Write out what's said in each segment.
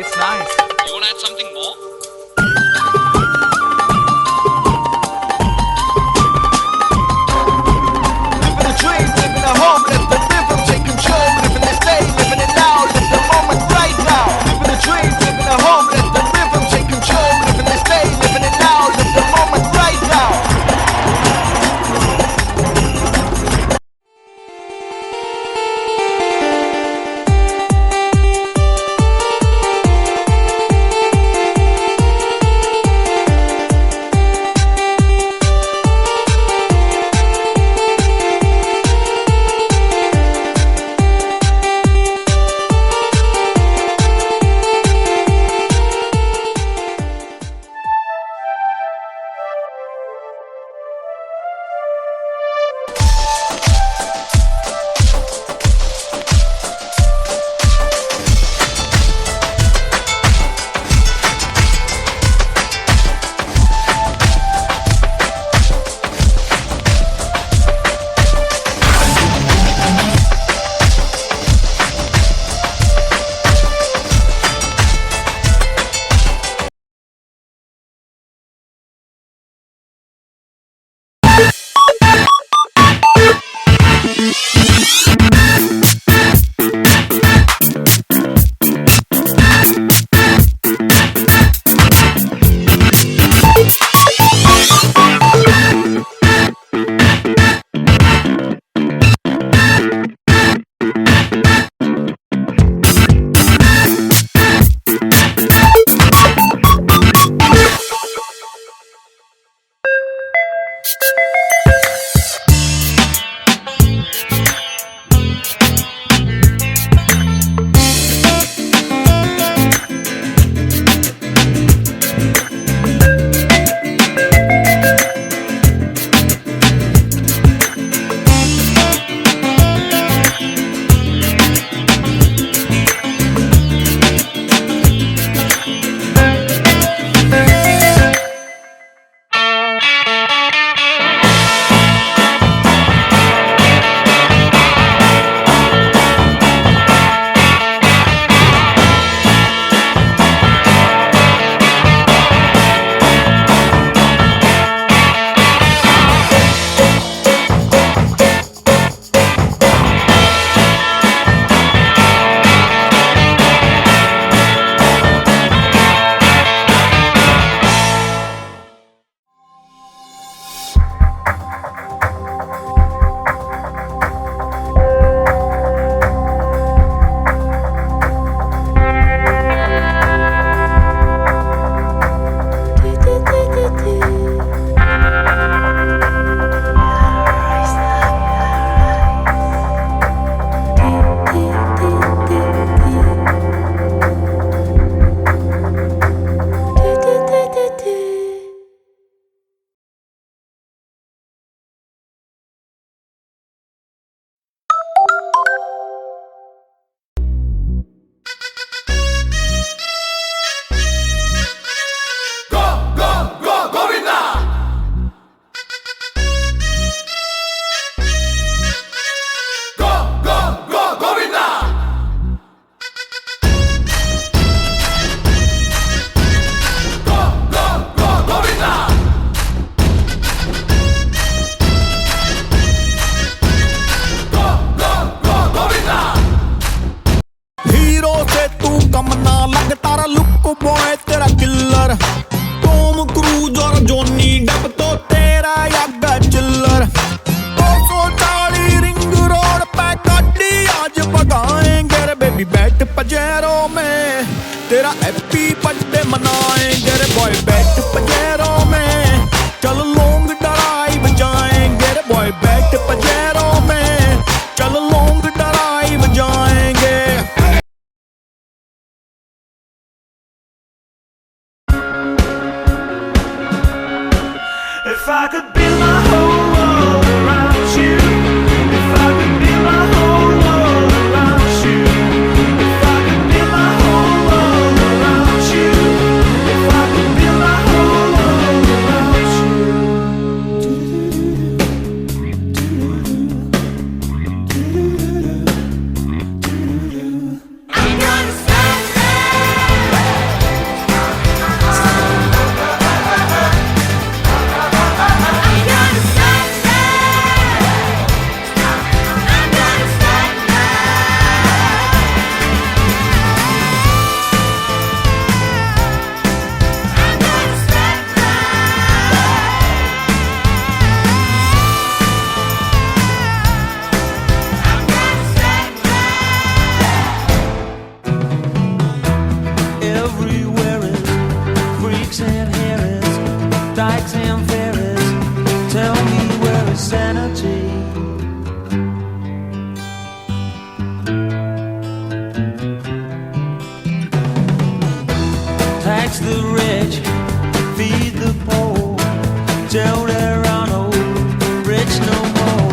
It's nice. You want to add something more? Living a dream, living a home, let the rhythm take control, living जोनी डब तो तेरा यागा चिल्लर 240 ring road पे गाड़ी आज भगाएंगे रे बेबी बैठ पजेरो में तेरा हैप्पी बर्थडे मनाएंगे रे बॉय बैठ पजेरो में चल लॉन्ग ड्राइव जाएंगे रे बॉय बैठ पजेरो में चल लॉन्ग ड्राइव जाएंगे If I could build my whole world around you, if I could build my whole world around you, if I could build my whole world around you, if I could build my whole world around you. I'm gonna stand everywhere is freaks and harris, dykes and fairies. Tell me where is sanity? Tax the rich, feed the poor. Tell there are no rich no more.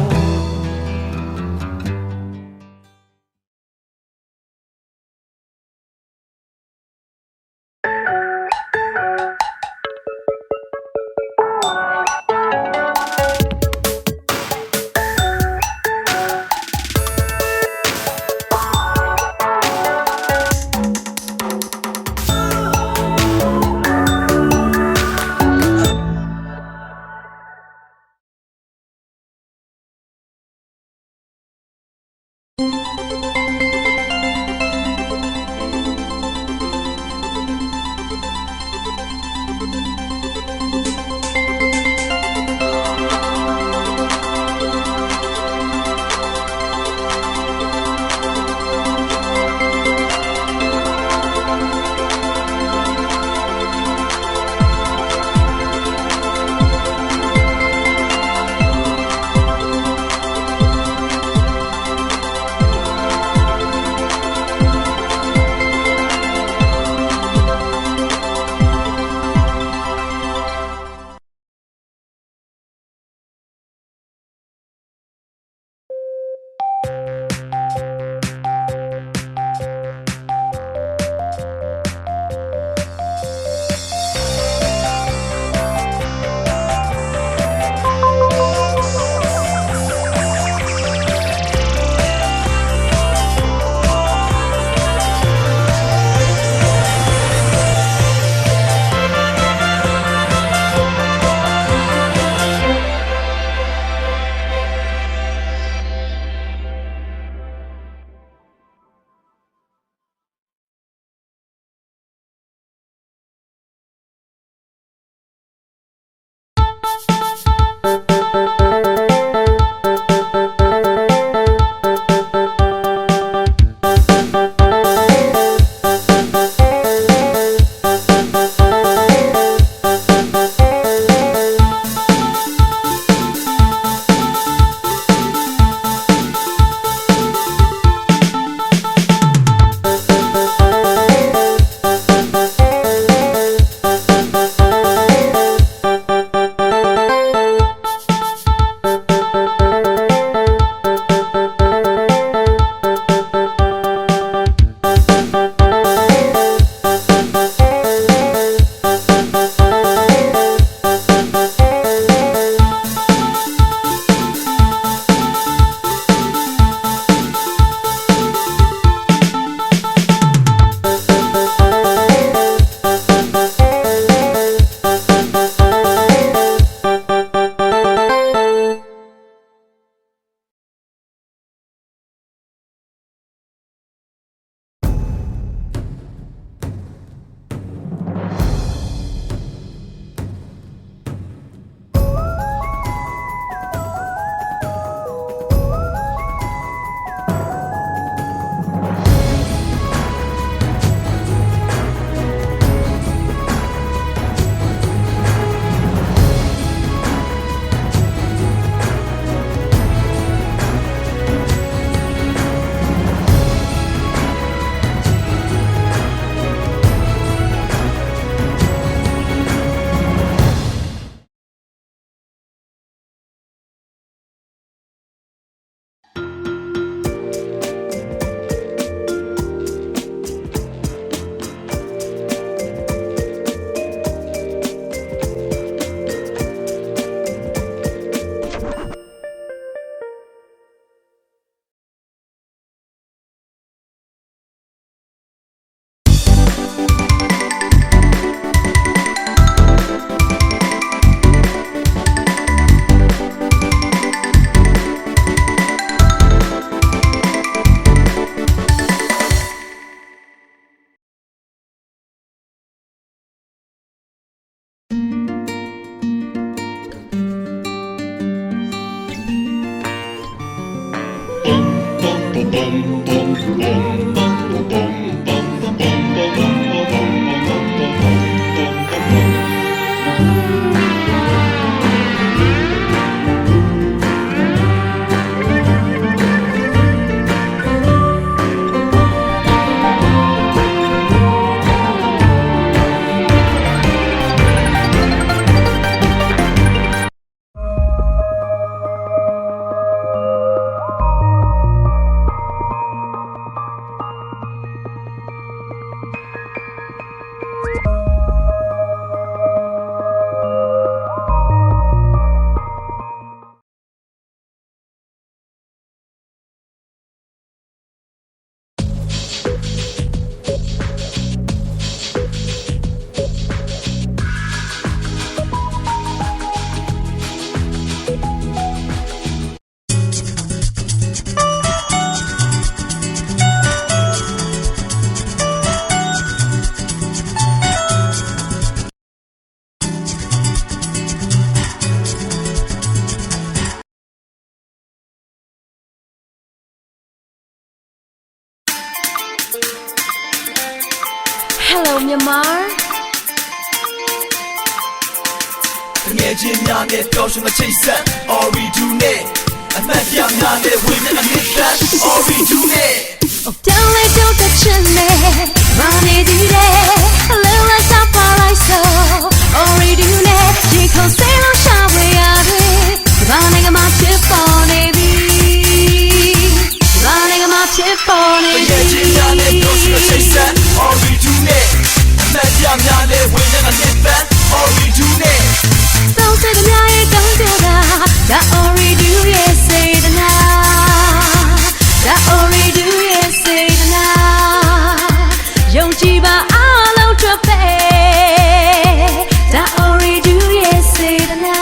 ငယ်ချင်းများနဲ့ပျော်ရွှင်မချိတ်ဆက် Ooredoo နဲ့အမှတ်ရများနဲ့ဝေမျက်နှာနှစ်သက် Ooredoo နဲ့ပြောင်းလဲတော့တဲ့ချင်နဲ့မာနေဒီတဲ့အလုံးလိုက်စားပါလိုက်ဆို Ooredoo နဲ့ဒီခုစိတ်လုံးရှာဝေရတယ်ဘာနိုင်ငံမှာဖြစ်ပေါ်နေပြီဘာနိုင်ငံမှာဖြစ်ပေါ်နေပြီငယ်ချင်းများနဲ့ပျော်ရွှင်မချိတ်ဆက် Ooredoo နဲ့အမှတ်ရများနဲ့ဝေမျက်နှာနှစ်သက် Ooredoo နဲ့တော့စိတ်များရဲ့တောင်းကြတာဒါ Ooredoo ရဲ့စိတ်တနာဒါ Ooredoo ရဲ့စိတ်တနာယုံကြည်ပါအားလုံးထွက်ပဲဒါ Ooredoo ရဲ့စိတ်တနာ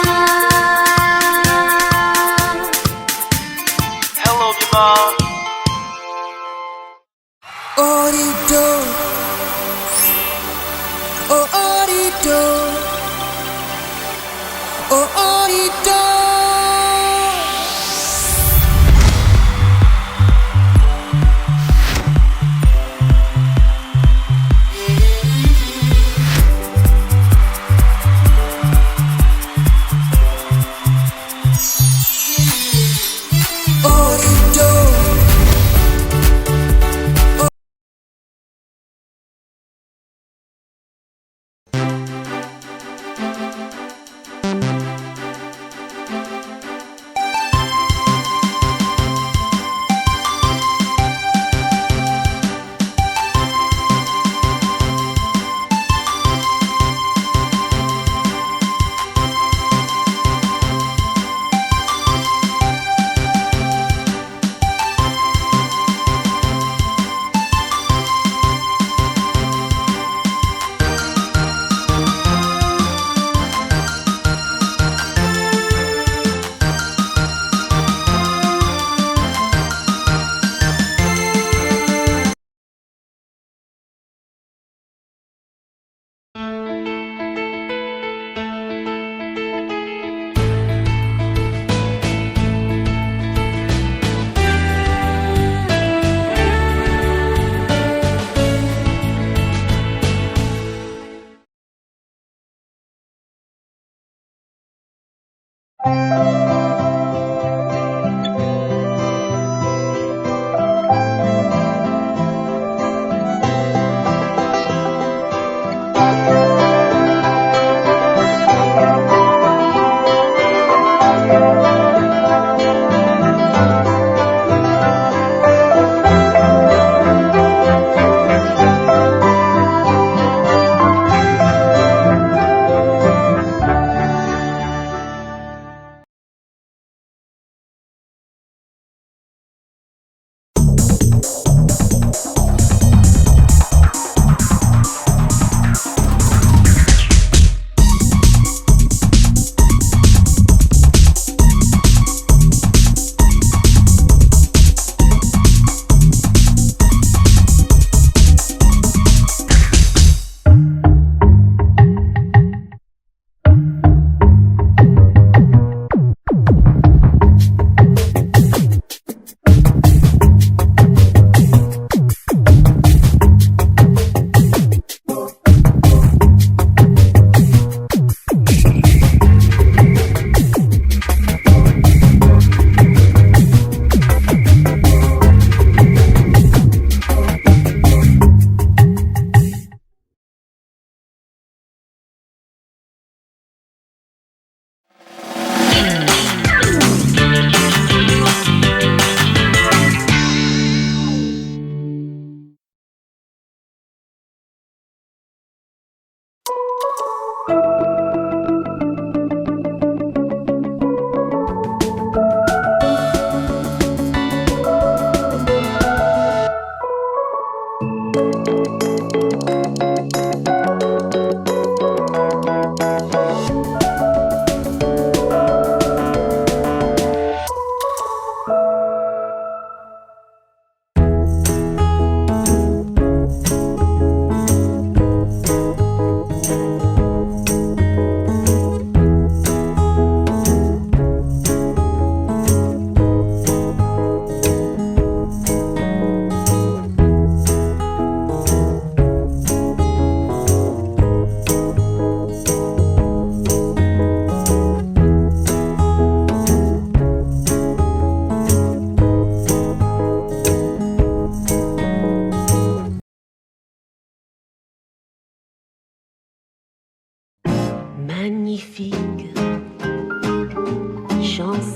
Hello, Mima. Ooredoo Oh Ooredoo Oh Ooredoo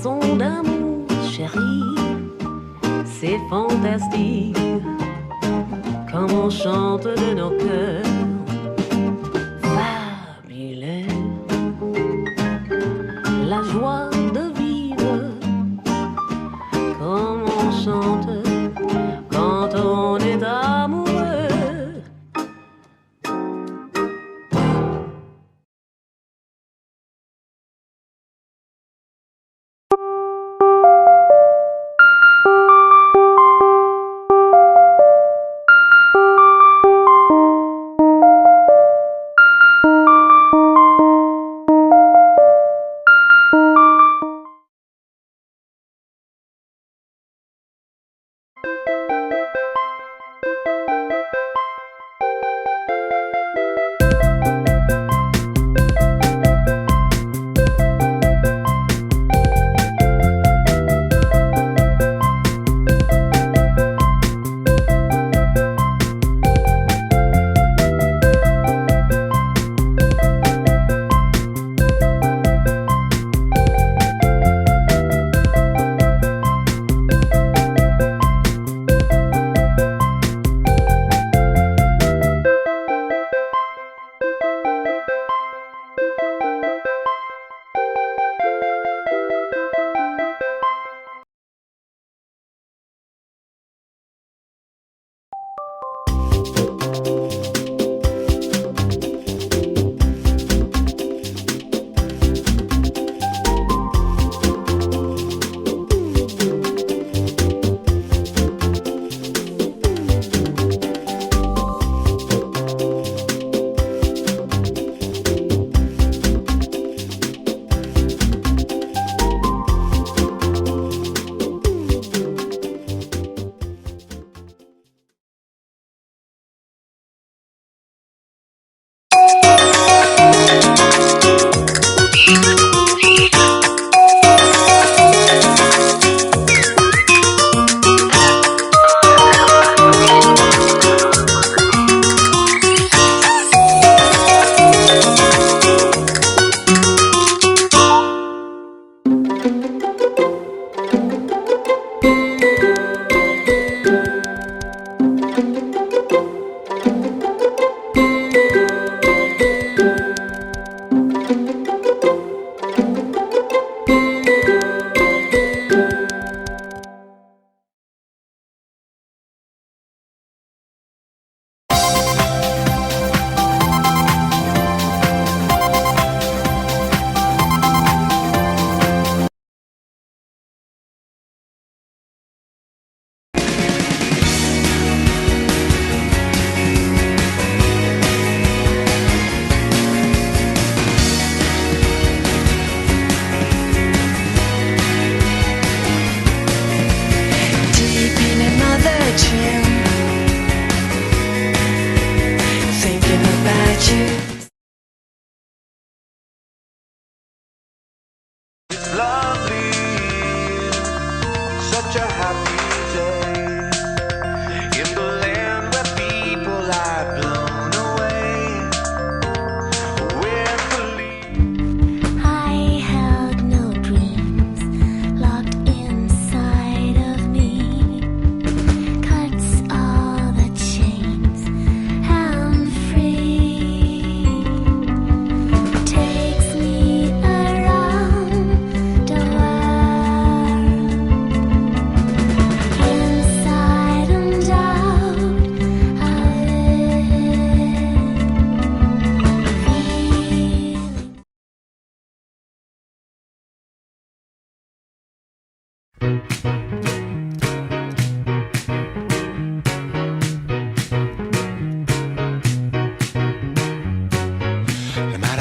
chanson d'amour, chérie, c'est fantastique, comme on chante de nos cœurs fabuleux. La joie de vivre, comme on chante quand on est amoureux.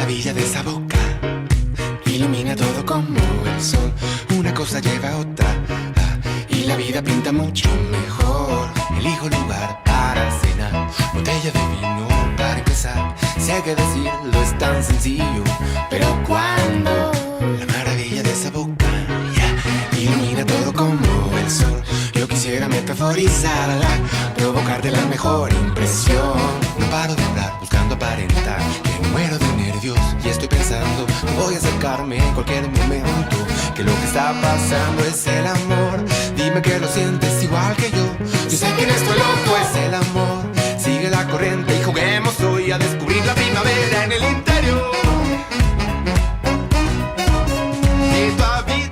maravilla de esa boca ilumina todo como el sol. Una cosa lleva a otra y la vida pinta mucho mejor. Elijo lugar para cenar, botella de vino para empezar. Sé que decirlo es tan sencillo, pero cuando la maravilla de esa boca ilumina todo como el sol. Yo quisiera metaforizarla, provocarte la mejor impresión. No paro de hablar buscando aparentar que muero de nervios y estoy pensando voy a acercarme en cualquier momento. que lo que está pasando es el amor. Dime que lo sientes igual que yo. Yo sé que en esto loco es el amor. Sigue la corriente y juguemos hoy a descubrir la primavera en el interior de tu habitación.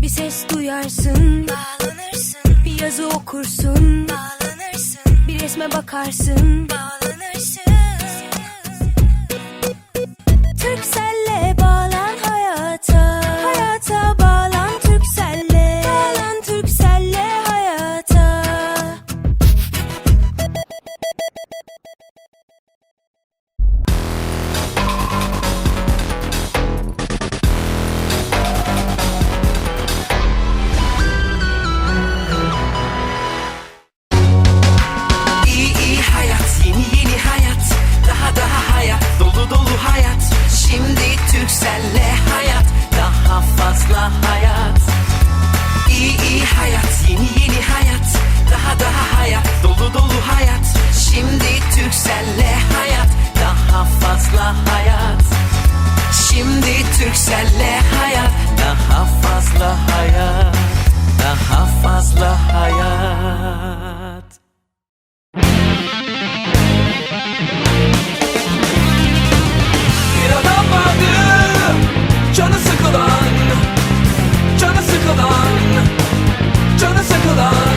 Bir ses duyarsın, bağlanırsın. Bir yazı okursun, bağlanırsın. Bir resme bakarsın, bağlanırsın. Turkcell'le bağlan hayata, hayata bağlan Turkcell'le, bağlan Turkcell'le hayata. İyi hayat, yeni hayat, daha hayat, dolu hayat. Şimdi Turkcell'le hayat, daha fazla hayat. İyi hayat, yeni hayat, daha hayat, dolu hayat. Şimdi Turkcell'le hayat, daha fazla hayat. Şimdi Turkcell'le hayat, daha fazla hayat, daha fazla hayat. Bir adam vardı, canı sıkılan, canı sıkılan, canı sıkılan.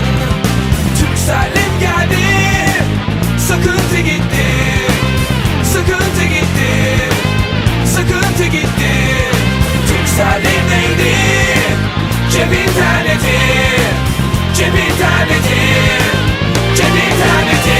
Turkcell'im geldi, sıkıntı gitti, sıkıntı gitti, sıkıntı gitti. Turkcell'im neydi? Cep interneti, cep interneti, cep interneti.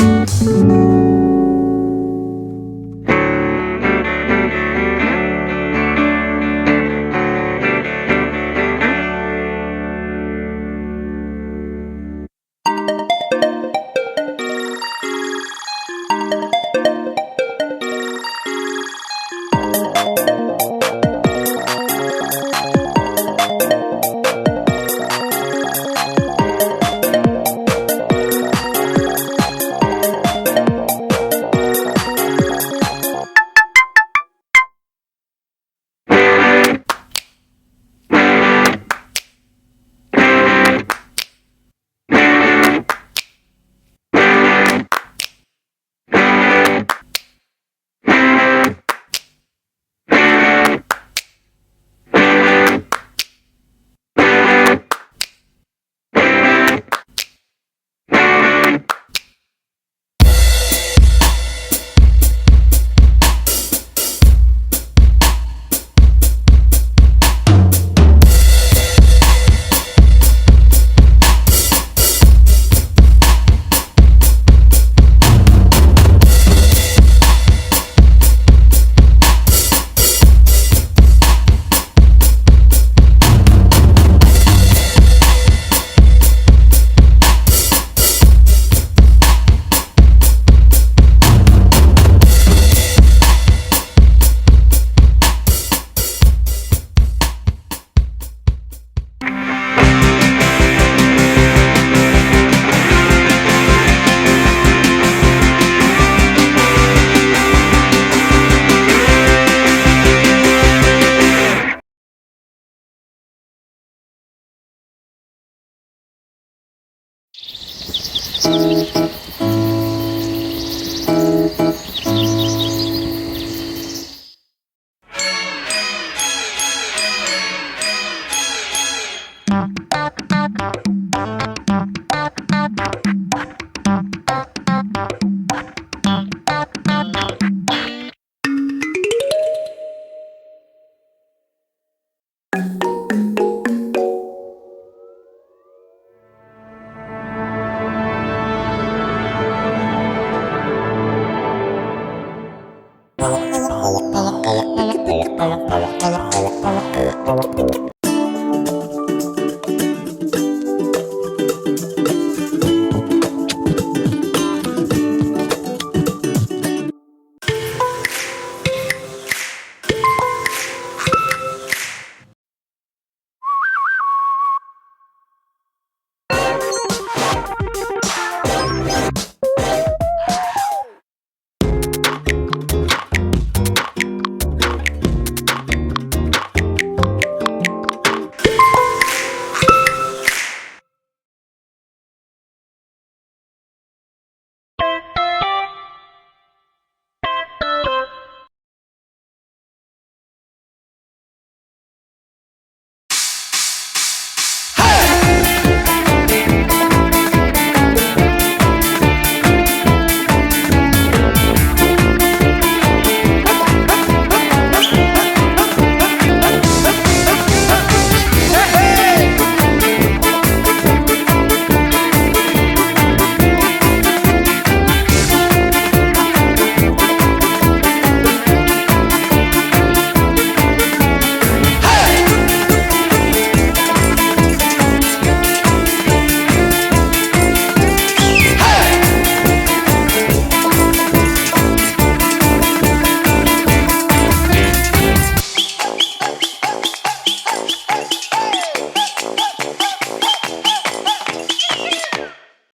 Thank